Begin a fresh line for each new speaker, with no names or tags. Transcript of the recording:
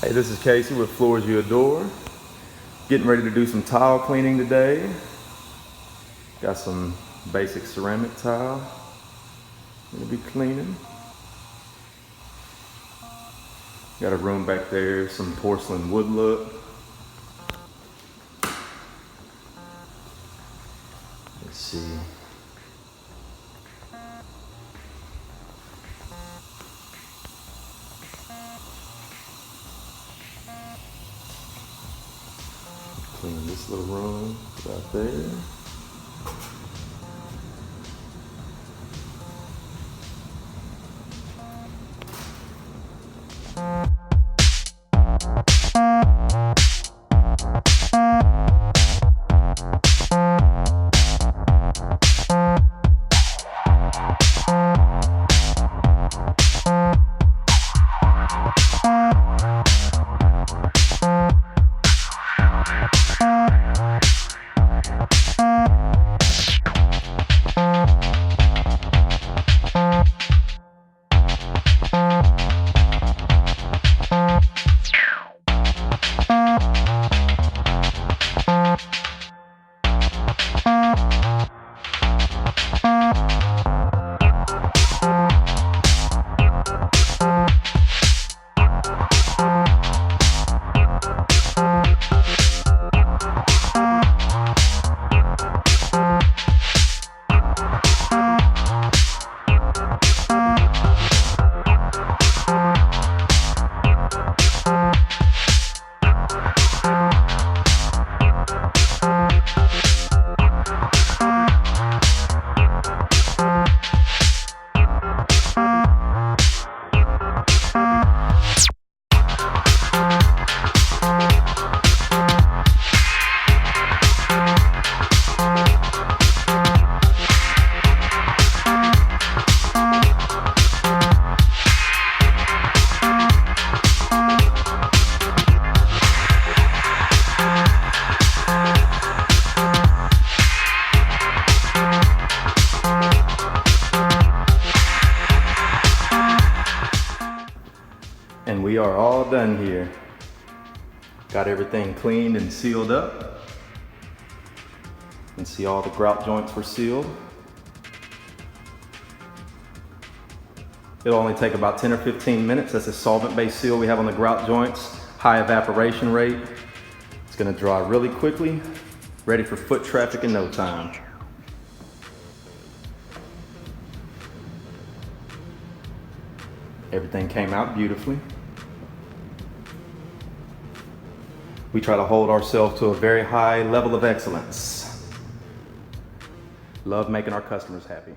Hey, this is Casey with Floors You Adore. Getting ready to do some tile cleaning today. Got some basic ceramic tile I'm gonna be cleaning. Got a room back there, some porcelain wood look. Let's see. Clean this little room right there. And we are all done here. Got everything cleaned and sealed up. You can see all the grout joints were sealed. It'll only take about 10 or 15 minutes. That's a solvent-based seal we have on the grout joints. High evaporation rate. It's gonna dry really quickly. Ready for foot traffic in no time. Everything came out beautifully. We try to hold ourselves to a very high level of excellence. Love making our customers happy.